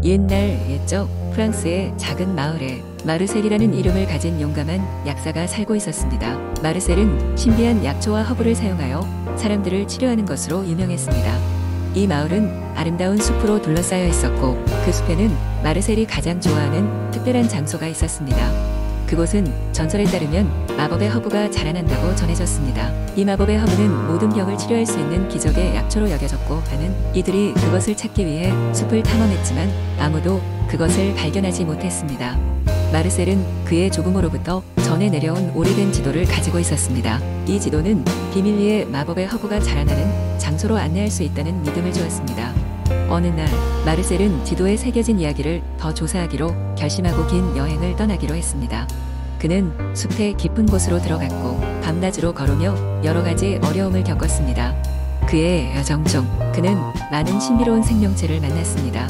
옛날 옛적 프랑스의 작은 마을에 마르셀이라는 이름을 가진 용감한 약사가 살고 있었습니다. 마르셀은 신비한 약초와 허브를 사용하여 사람들을 치료하는 것으로 유명했습니다. 이 마을은 아름다운 숲으로 둘러싸여 있었고 그 숲에는 마르셀이 가장 좋아하는 특별한 장소가 있었습니다. 그곳은 전설에 따르면 마법의 허브가 자라난다고 전해졌습니다. 이 마법의 허브는 모든 병을 치료할 수 있는 기적의 약초로 여겨졌고 하는 이들이 그것을 찾기 위해 숲을 탐험했지만 아무도 그것을 발견하지 못했습니다. 마르셀은 그의 조부모로부터 전해 내려온 오래된 지도를 가지고 있었습니다. 이 지도는 비밀리에 마법의 허브가 자라나는 장소로 안내할 수 있다는 믿음을 주었습니다. 어느 날 마르셀은 지도에 새겨진 이야기를 더 조사하기로 결심하고 긴 여행을 떠나기로 했습니다. 그는 숲의 깊은 곳으로 들어갔고 밤낮으로 걸으며 여러 가지 어려움을 겪었습니다. 그의 여정 중 그는 많은 신비로운 생명체를 만났습니다.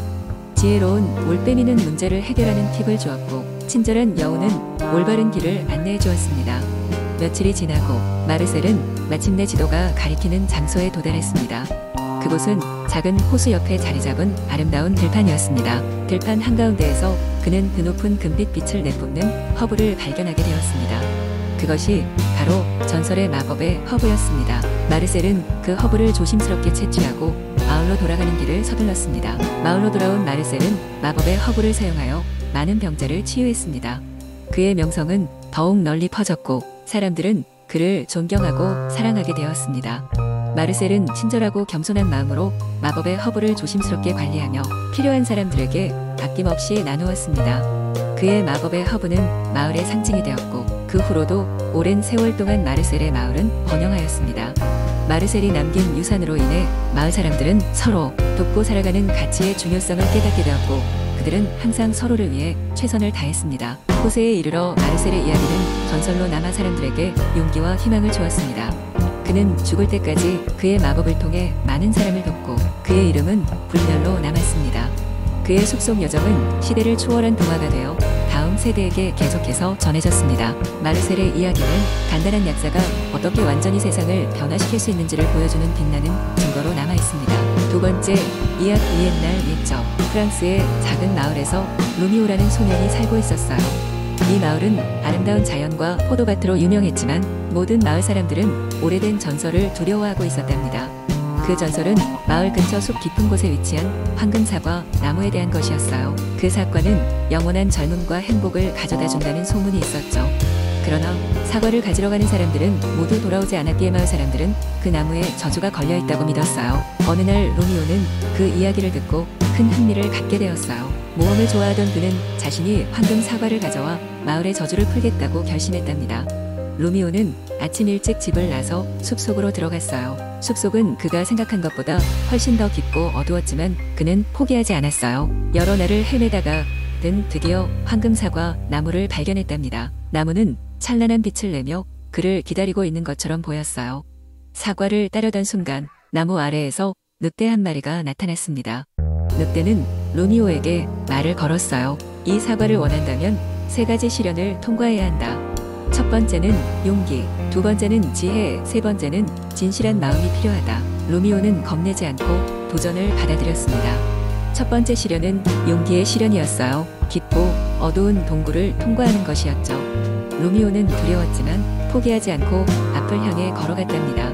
지혜로운 올빼미는 문제를 해결하는 팁을 주었고 친절한 여우는 올바른 길을 안내해 주었습니다. 며칠이 지나고 마르셀은 마침내 지도가 가리키는 장소에 도달했습니다. 그곳은 작은 호수 옆에 자리 잡은 아름다운 들판이었습니다. 들판 한가운데에서 그는 그 높은 금빛 빛을 내뿜는 허브를 발견하게 되었습니다. 그것이 바로 전설의 마법의 허브였습니다. 마르셀은 그 허브를 조심스럽게 채취하고 마을로 돌아가는 길을 서둘렀습니다. 마을로 돌아온 마르셀은 마법의 허브를 사용하여 많은 병자를 치유했습니다. 그의 명성은 더욱 널리 퍼졌고 사람들은 그를 존경하고 사랑하게 되었습니다. 마르셀은 친절하고 겸손한 마음으로 마법의 허브를 조심스럽게 관리하며 필요한 사람들에게 아낌없이 나누었습니다. 그의 마법의 허브는 마을의 상징이 되었고 그 후로도 오랜 세월 동안 마르셀의 마을은 번영하였습니다. 마르셀이 남긴 유산으로 인해 마을 사람들은 서로 돕고 살아가는 가치의 중요성을 깨닫게 되었고 그들은 항상 서로를 위해 최선을 다했습니다. 호세에 이르러 마르셀의 이야기는 전설로 남아 사람들에게 용기와 희망을 주었습니다. 그는 죽을 때까지 그의 마법을 통해 많은 사람을 돕고 그의 이름은 불멸로 남았습니다. 그의 숲속 여정은 시대를 초월한 동화가 되어 다음 세대에게 계속해서 전해졌습니다. 마르셀의 이야기는 간단한 약사가 어떻게 완전히 세상을 변화시킬 수 있는지를 보여주는 빛나는 증거로 남아 있습니다. 두 번째, 이야기 옛날 옛적 프랑스의 작은 마을에서 로미오라는 소년이 살고 있었어요. 이 마을은 아름다운 자연과 포도밭으로 유명했지만 모든 마을 사람들은 오래된 전설을 두려워하고 있었답니다. 그 전설은 마을 근처 숲 깊은 곳에 위치한 황금사과 나무에 대한 것이었어요. 그 사과는 영원한 젊음과 행복을 가져다 준다는 소문이 있었죠. 그러나 사과를 가지러 가는 사람들은 모두 돌아오지 않았기에 마을 사람들은 그 나무에 저주가 걸려있다고 믿었어요. 어느 날 로미오는 그 이야기를 듣고 큰 흥미를 갖게 되었어요. 모험을 좋아하던 그는 자신이 황금 사과를 가져와 마을의 저주를 풀겠다고 결심했답니다. 로미오는 아침 일찍 집을 나서 숲속으로 들어갔어요. 숲속은 그가 생각한 것보다 훨씬 더 깊고 어두웠지만 그는 포기하지 않았어요. 여러 날을 헤매다가 드디어 황금사과 나무를 발견했답니다. 나무는 찬란한 빛을 내며 그를 기다리고 있는 것처럼 보였어요. 사과를 따려던 순간 나무 아래에서 늑대 한 마리가 나타났습니다. 늑대는 로미오에게 말을 걸었어요. 이 사과를 원한다면 3가지 시련을 통과해야 한다. 첫 번째는 용기, 두 번째는 지혜, 세 번째는 진실한 마음이 필요하다. 로미오는 겁내지 않고 도전을 받아들였습니다. 첫 번째 시련은 용기의 시련이었어요. 깊고 어두운 동굴을 통과하는 것이었죠. 로미오는 두려웠지만 포기하지 않고 앞을 향해 걸어갔답니다.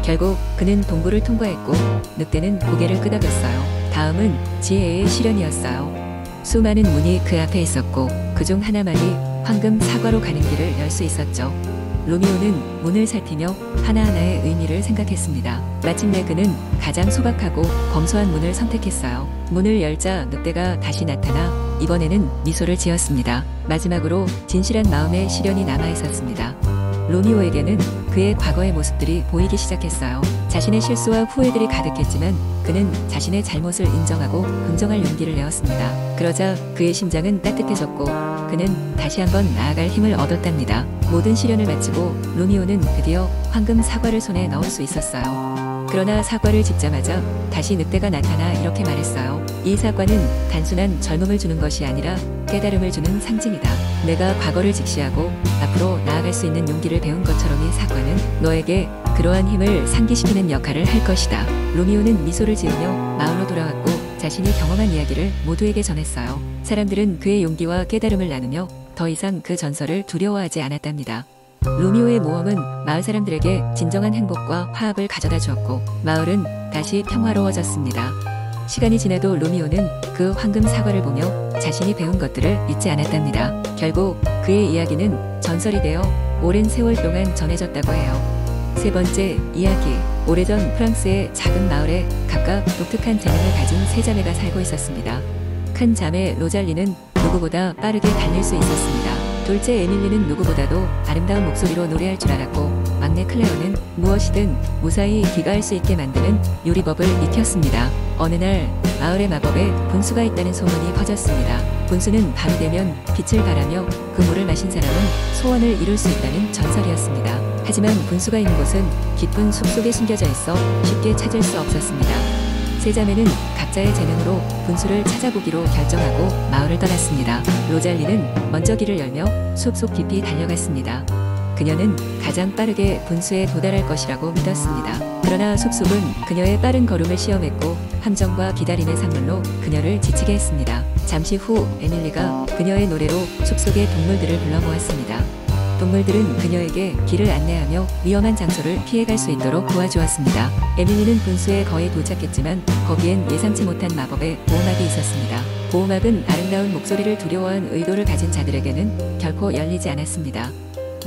결국 그는 동굴을 통과했고 늑대는 고개를 끄덕였어요. 다음은 지혜의 시련이었어요. 수많은 문이 그 앞에 있었고 그중 하나만이 황금 사과로 가는 길을 열 수 있었죠. 로미오는 문을 살피며 하나하나의 의미를 생각했습니다. 마침내 그는 가장 소박하고 검소한 문을 선택했어요. 문을 열자 늑대가 다시 나타나 이번에는 미소를 지었습니다. 마지막으로 진실한 마음의 시련이 남아 있었습니다. 로미오에게는 그의 과거의 모습들이 보이기 시작했어요. 자신의 실수와 후회들이 가득했지만 그는 자신의 잘못을 인정하고 긍정할 용기를 내었습니다. 그러자 그의 심장은 따뜻해졌고 그는 다시 한번 나아갈 힘을 얻었답니다. 모든 시련을 마치고 로미오는 드디어 황금 사과를 손에 넣을 수 있었어요. 그러나 사과를 집자마자 다시 늑대가 나타나 이렇게 말했어요. 이 사과는 단순한 젊음을 주는 것이 아니라 깨달음을 주는 상징이다. 내가 과거를 직시하고 앞으로 나아갈 수 있는 용기를 배운 것처럼 이 사과는 너에게 그러한 힘을 상기시키는 역할을 할 것이다. 로미오는 미소를 지으며 마을로 돌아왔고 자신이 경험한 이야기를 모두에게 전했어요. 사람들은 그의 용기와 깨달음을 나누며 더 이상 그 전설을 두려워하지 않았답니다. 로미오의 모험은 마을 사람들에게 진정한 행복과 화합을 가져다 주었고 마을은 다시 평화로워졌습니다. 시간이 지나도 로미오는 그 황금 사과를 보며 자신이 배운 것들을 잊지 않았답니다. 결국 그의 이야기는 전설이 되어 오랜 세월 동안 전해졌다고 해요. 세 번째 이야기. 오래전 프랑스의 작은 마을에 각각 독특한 재능을 가진 세 자매가 살고 있었습니다. 큰 자매 로잘리는 누구보다 빠르게 달릴 수 있었습니다. 둘째 에밀리는 누구보다도 아름다운 목소리로 노래할 줄 알았고 막내 클레어는 무엇이든 무사히 귀가할 수 있게 만드는 요리법을 익혔습니다. 어느 날 마을의 마법에 분수가 있다는 소문이 퍼졌습니다. 분수는 밤이 되면 빛을 발하며 그 물을 마신 사람은 소원을 이룰 수 있다는 전설이었습니다. 하지만 분수가 있는 곳은 깊은 숲속에 숨겨져 있어 쉽게 찾을 수 없었습니다. 세 자매는 각자의 재능으로 분수를 찾아보기로 결정하고 마을을 떠났습니다. 로잘리는 먼저 길을 열며 숲속 깊이 달려갔습니다. 그녀는 가장 빠르게 분수에 도달할 것이라고 믿었습니다. 그러나 숲속은 그녀의 빠른 걸음을 시험했고 함정과 기다림의 산물로 그녀를 지치게 했습니다. 잠시 후 에밀리가 그녀의 노래로 숲속의 동물들을 불러 모았습니다. 동물들은 그녀에게 길을 안내하며 위험한 장소를 피해갈 수 있도록 도와주었습니다. 에밀리는 분수에 거의 도착했지만 거기엔 예상치 못한 마법의 보호막이 있었습니다. 보호막은 아름다운 목소리를 두려워한 의도를 가진 자들에게는 결코 열리지 않았습니다.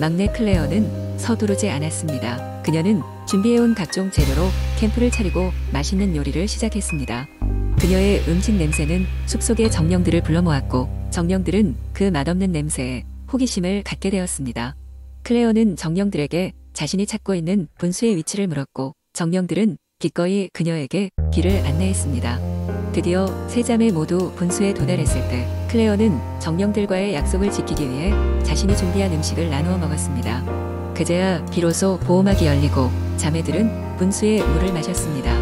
막내 클레어는 서두르지 않았습니다. 그녀는 준비해온 각종 재료로 캠프를 차리고 맛있는 요리를 시작했습니다. 그녀의 음식 냄새는 숲속의 정령들을 불러 모았고 정령들은 그 맛없는 냄새에 호기심을 갖게 되었습니다. 클레어는 정령들에게 자신이 찾고 있는 분수의 위치를 물었고 정령들은 기꺼이 그녀에게 길을 안내했습니다. 드디어 세 자매 모두 분수에 도달했을 때 클레어는 정령들과의 약속을 지키기 위해 자신이 준비한 음식을 나누어 먹었습니다. 그제야 비로소 보호막이 열리고 자매들은 분수의 물을 마셨습니다.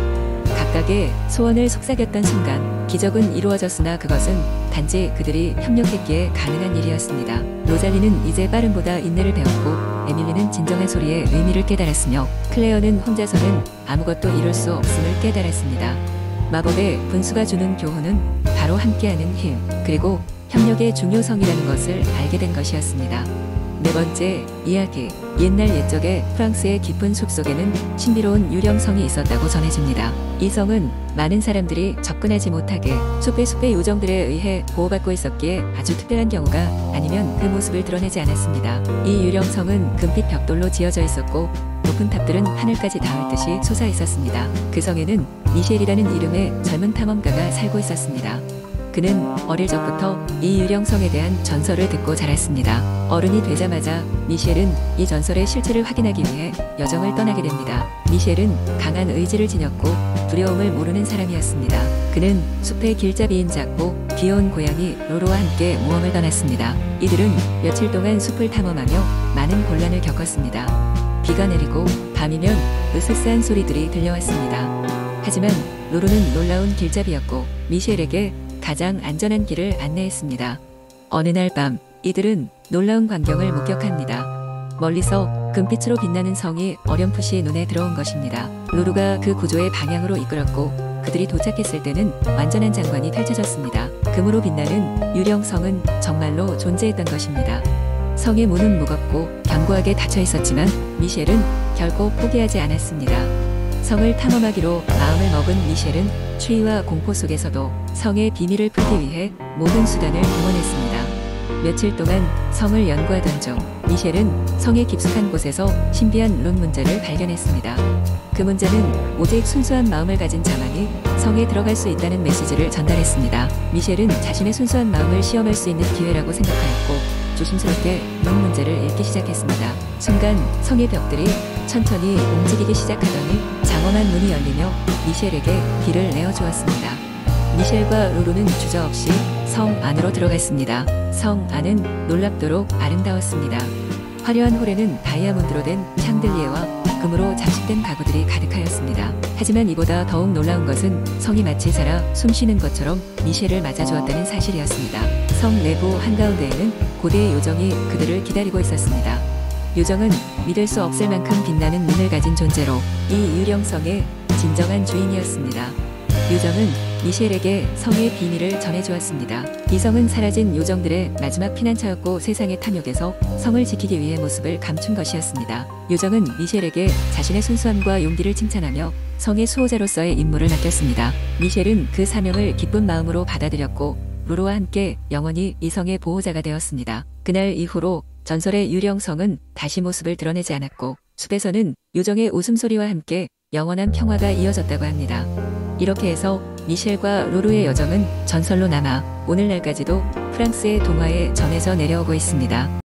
각각의 소원을 속삭였던 순간 기적은 이루어졌으나 그것은 단지 그들이 협력했기에 가능한 일이었습니다. 로잘리는 이제 빠름보다 인내를 배웠고 에밀리는 진정한 소리의 의미를 깨달았으며 클레어는 혼자서는 아무것도 이룰 수 없음을 깨달았습니다. 마법의 분수가 주는 교훈은 바로 함께하는 힘, 그리고 협력의 중요성이라는 것을 알게 된 것이었습니다. 네 번째 이야기. 옛날 옛적에 프랑스의 깊은 숲속에는 신비로운 유령성이 있었다고 전해집니다. 이 성은 많은 사람들이 접근하지 못하게 숲의 요정들에 의해 보호받고 있었기에 아주 특별한 경우가 아니면 그 모습을 드러내지 않았습니다. 이 유령성은 금빛 벽돌로 지어져 있었고 높은 탑들은 하늘까지 닿을 듯이 솟아 있었습니다. 그 성에는 미셸이라는 이름의 젊은 탐험가가 살고 있었습니다. 그는 어릴 적부터 이 유령성에 대한 전설을 듣고 자랐습니다. 어른이 되자마자 미셸은 이 전설의 실체를 확인하기 위해 여정을 떠나게 됩니다. 미셸은 강한 의지를 지녔고 두려움을 모르는 사람이었습니다. 그는 숲의 길잡이인 작고 귀여운 고양이 로로와 함께 모험을 떠났습니다. 이들은 며칠 동안 숲을 탐험하며 많은 곤란을 겪었습니다. 비가 내리고 밤이면 으스스한 소리들이 들려왔습니다. 하지만 로로는 놀라운 길잡이였고 미셸에게 가장 안전한 길을 안내했습니다. 어느 날 밤 이들은 놀라운 광경을 목격합니다. 멀리서 금빛으로 빛나는 성이 어렴풋이 눈에 들어온 것입니다. 로루가 그 구조의 방향으로 이끌었고 그들이 도착했을 때는 완전한 장관이 펼쳐졌습니다. 금으로 빛나는 유령성은 정말로 존재했던 것입니다. 성의 문은 무겁고 견고하게 닫혀 있었지만 미셸은 결코 포기하지 않았습니다. 성을 탐험하기로 마음을 먹은 미셸은 추위와 공포 속에서도 성의 비밀을 풀기 위해 모든 수단을 동원했습니다. 며칠 동안 성을 연구하던 중 미셸은 성의 깊숙한 곳에서 신비한 룬 문제를 발견했습니다. 그 문제는 오직 순수한 마음을 가진 자만이 성에 들어갈 수 있다는 메시지를 전달했습니다. 미셸은 자신의 순수한 마음을 시험할 수 있는 기회라고 생각하였고 조심스럽게 룬 문제를 읽기 시작했습니다. 순간 성의 벽들이 천천히 움직이기 시작하더니 장엄한 문이 열리며 미셸에게 길을 내어주었습니다. 미셸과 로루는 주저없이 성 안으로 들어갔습니다. 성 안은 놀랍도록 아름다웠습니다. 화려한 홀에는 다이아몬드로 된 샹들리에와 금으로 장식된 가구들이 가득하였습니다. 하지만 이보다 더욱 놀라운 것은 성이 마치 살아 숨쉬는 것처럼 미셸을 맞아주었다는 사실이었습니다. 성 내부 한가운데에는 고대의 요정이 그들을 기다리고 있었습니다. 요정은 믿을 수 없을 만큼 빛나는 눈을 가진 존재로 이 유령성의 진정한 주인이었습니다. 요정은 미셸에게 성의 비밀을 전해주었습니다. 이 성은 사라진 요정들의 마지막 피난처였고 세상의 탐욕에서 성을 지키기 위해 모습을 감춘 것이었습니다. 요정은 미셸에게 자신의 순수함과 용기를 칭찬하며 성의 수호자로서의 임무를 맡겼습니다. 미셸은 그 사명을 기쁜 마음으로 받아들였고 루로와 함께 영원히 이 성의 보호자가 되었습니다. 그날 이후로 전설의 유령성은 다시 모습을 드러내지 않았고 숲에서는 요정의 웃음소리와 함께 영원한 평화가 이어졌다고 합니다. 이렇게 해서 미셸과 루루의 여정은 전설로 남아 오늘날까지도 프랑스의 동화에 전해져 내려오고 있습니다.